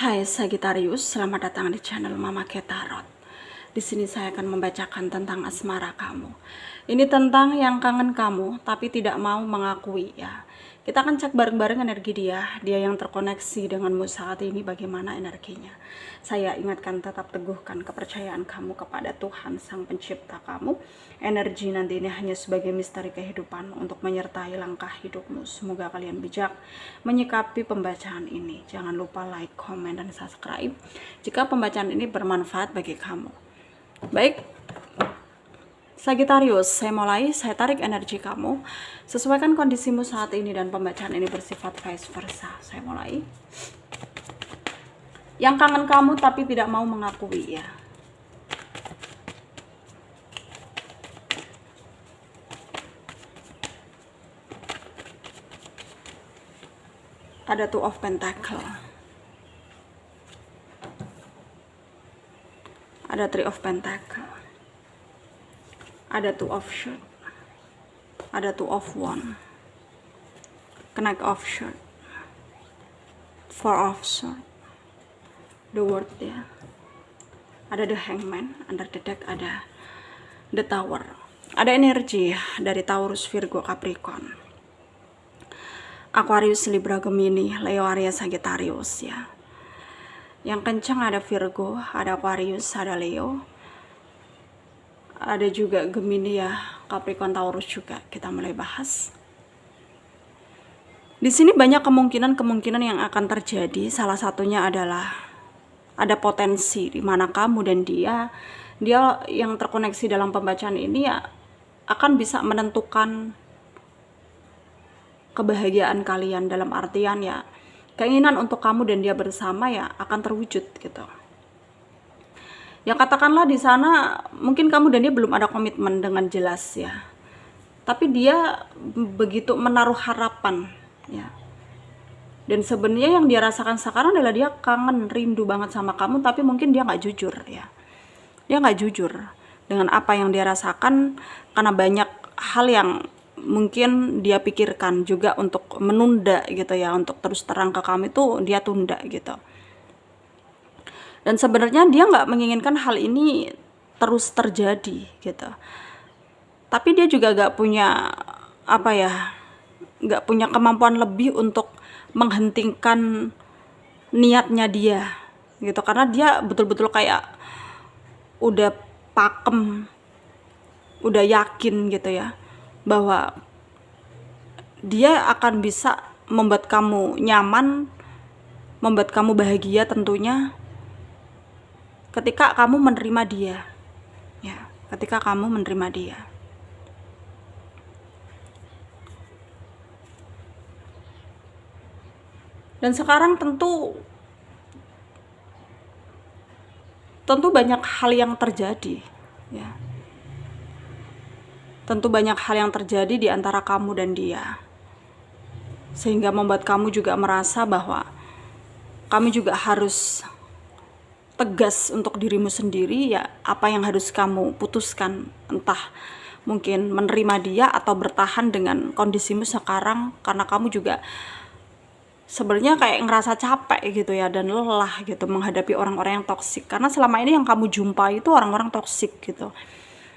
Hai Sagittarius, selamat datang di channel Mama Ketarot. Di sini saya akan membacakan tentang asmara kamu. Ini tentang yang kangen kamu tapi tidak mau mengakui ya. Kita akan cek bareng-bareng energi dia yang terkoneksi denganmu saat ini bagaimana energinya. Saya ingatkan tetap teguhkan kepercayaan kamu kepada Tuhan Sang Pencipta kamu. Energi nanti ini hanya sebagai misteri kehidupan untuk menyertai langkah hidupmu. Semoga kalian bijak menyikapi pembacaan ini. Jangan lupa like, komen, dan subscribe jika pembacaan ini bermanfaat bagi kamu. Baik, Sagittarius, saya mulai, saya tarik energi kamu. Sesuaikan kondisimu saat ini dan pembacaan ini bersifat vice versa. Saya mulai. Yang kangen kamu tapi tidak mau mengakui ya. Ada Two of Pentacle. Ada Three of Pentacle. Ada Two of Swords. Ada Two of Wands. Knight of Swords. Four of Swords. The World ya. Ada The Hangman. Under the deck ada The Tower. Ada energi dari Taurus, Virgo, Capricorn, Aquarius, Libra, Gemini, Leo, Aries, Sagittarius ya. Yang kencang ada Virgo, ada Aquarius, ada Leo, ada juga Gemini ya, Capricorn, Taurus juga. Kita mulai bahas. Di sini banyak kemungkinan yang akan terjadi. Salah satunya adalah ada potensi di mana kamu dan dia yang terkoneksi dalam pembacaan ini ya akan bisa menentukan kebahagiaan kalian, dalam artian ya keinginan untuk kamu dan dia bersama ya akan terwujud gitu. Ya katakanlah di sana mungkin kamu dan dia belum ada komitmen dengan jelas ya, tapi dia begitu menaruh harapan ya. Dan sebenarnya yang dia rasakan sekarang adalah dia kangen, rindu banget sama kamu, tapi mungkin dia nggak jujur ya. Dia nggak jujur dengan apa yang dia rasakan karena banyak hal yang mungkin dia pikirkan juga untuk menunda gitu ya, untuk terus terang ke kamu itu dia tunda gitu. Dan sebenarnya dia nggak menginginkan hal ini terus terjadi gitu. Tapi dia juga nggak punya nggak punya kemampuan lebih untuk menghentikan niatnya dia gitu, karena dia betul-betul kayak udah pakem, udah yakin gitu ya bahwa dia akan bisa membuat kamu nyaman, membuat kamu bahagia tentunya ketika kamu menerima dia ya, ketika kamu menerima dia. Dan sekarang tentu banyak hal yang terjadi ya. Tentu banyak hal yang terjadi di antara kamu dan dia, sehingga membuat kamu juga merasa bahwa kamu juga harus tegas untuk dirimu sendiri ya, apa yang harus kamu putuskan, entah mungkin menerima dia atau bertahan dengan kondisimu sekarang, karena kamu juga sebenarnya kayak ngerasa capek gitu ya, dan lelah gitu menghadapi orang-orang yang toksik, karena selama ini yang kamu jumpai itu orang-orang toksik gitu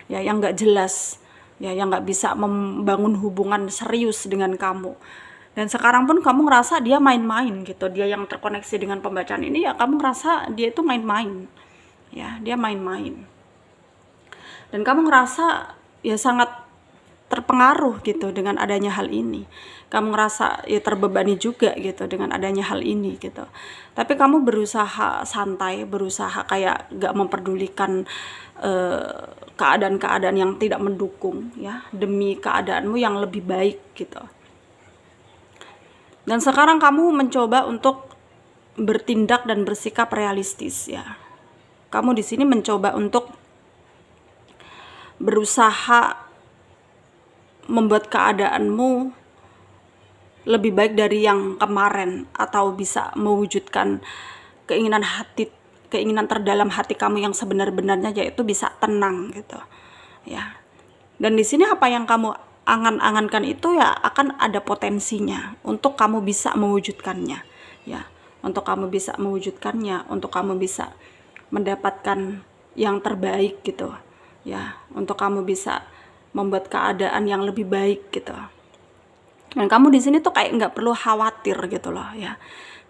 ya, yang nggak jelas ya, yang nggak bisa membangun hubungan serius dengan kamu. Dan sekarang pun kamu ngerasa dia main-main gitu, dia yang terkoneksi dengan pembacaan ini ya, kamu ngerasa dia itu main-main ya, dia main-main. Dan kamu ngerasa ya sangat terpengaruh gitu dengan adanya hal ini. Kamu ngerasa ya terbebani juga gitu dengan adanya hal ini gitu. Tapi kamu berusaha santai, berusaha kayak gak memperdulikan keadaan-keadaan yang tidak mendukung ya, demi keadaanmu yang lebih baik gitu. Dan sekarang kamu mencoba untuk bertindak dan bersikap realistis ya. Kamu di sini mencoba untuk berusaha membuat keadaanmu lebih baik dari yang kemarin, atau bisa mewujudkan keinginan terdalam hati kamu yang sebenar-benarnya, yaitu bisa tenang gitu ya. Dan di sini apa yang kamu angan-angankan itu ya akan ada potensinya untuk kamu bisa mewujudkannya ya, untuk kamu bisa mewujudkannya, untuk kamu bisa mendapatkan yang terbaik gitu ya, untuk kamu bisa membuat keadaan yang lebih baik gitu. Dan kamu di sini tuh kayak nggak perlu khawatir gitu loh ya,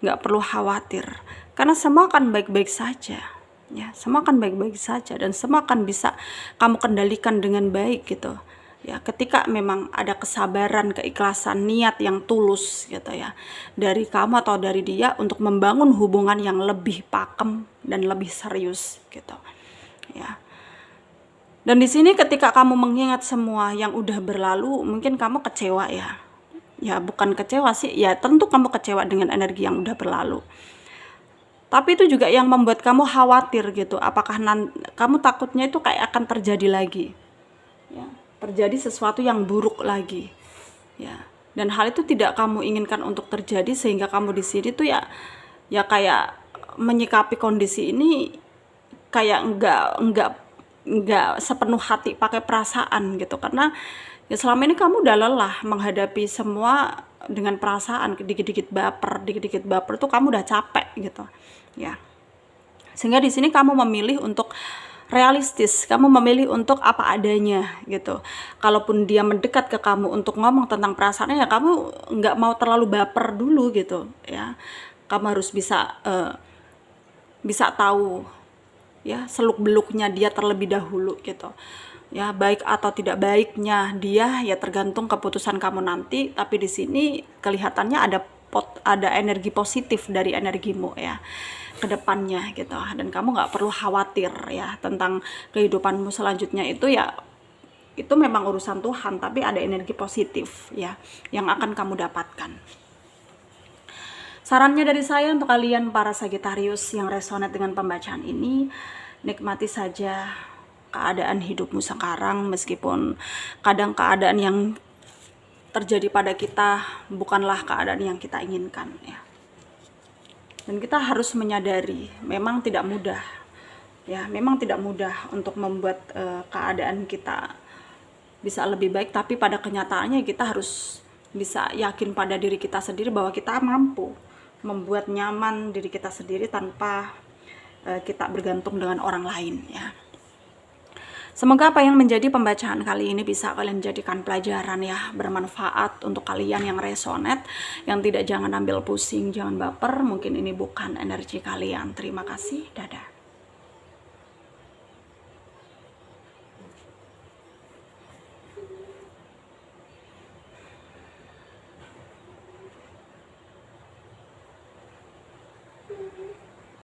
nggak perlu khawatir karena semua akan baik-baik saja ya, semua akan baik-baik saja dan semua akan bisa kamu kendalikan dengan baik gitu ya, ketika memang ada kesabaran, keikhlasan, niat yang tulus gitu ya dari kamu atau dari dia untuk membangun hubungan yang lebih pakem dan lebih serius gitu ya. Dan di sini ketika kamu mengingat semua yang udah berlalu, mungkin kamu kecewa ya. Ya bukan kecewa sih, ya tentu kamu kecewa dengan energi yang udah berlalu. Tapi itu juga yang membuat kamu khawatir gitu, apakah kamu takutnya itu kayak akan terjadi lagi ya, terjadi sesuatu yang buruk lagi ya, dan hal itu tidak kamu inginkan untuk terjadi, sehingga kamu di sini tuh ya kayak menyikapi kondisi ini kayak enggak sepenuh hati pakai perasaan gitu, karena ya selama ini kamu udah lelah menghadapi semua dengan perasaan, dikit-dikit baper tuh kamu udah capek gitu ya, sehingga di sini kamu memilih untuk realistis, kamu memilih untuk apa adanya gitu. Kalaupun dia mendekat ke kamu untuk ngomong tentang perasaannya, ya kamu nggak mau terlalu baper dulu gitu ya. Kamu harus bisa tahu ya seluk beluknya dia terlebih dahulu gitu ya, baik atau tidak baiknya dia ya tergantung keputusan kamu nanti. Tapi di sini kelihatannya ada energi positif dari energimu ya ke depannya gitu, dan kamu nggak perlu khawatir ya tentang kehidupanmu selanjutnya. Itu ya itu memang urusan Tuhan, tapi ada energi positif ya yang akan kamu dapatkan. Sarannya dari saya untuk kalian para Sagittarius yang resonate dengan pembacaan ini, nikmati saja keadaan hidupmu sekarang, meskipun kadang keadaan yang terjadi pada kita bukanlah keadaan yang kita inginkan ya. Dan kita harus menyadari memang tidak mudah ya, memang tidak mudah untuk membuat keadaan kita bisa lebih baik, tapi pada kenyataannya kita harus bisa yakin pada diri kita sendiri bahwa kita mampu membuat nyaman diri kita sendiri tanpa kita bergantung dengan orang lain ya. Semoga apa yang menjadi pembacaan kali ini bisa kalian jadikan pelajaran ya, bermanfaat untuk kalian yang resonate, yang tidak jangan ambil pusing, jangan baper, mungkin ini bukan energi kalian. Terima kasih, dadah.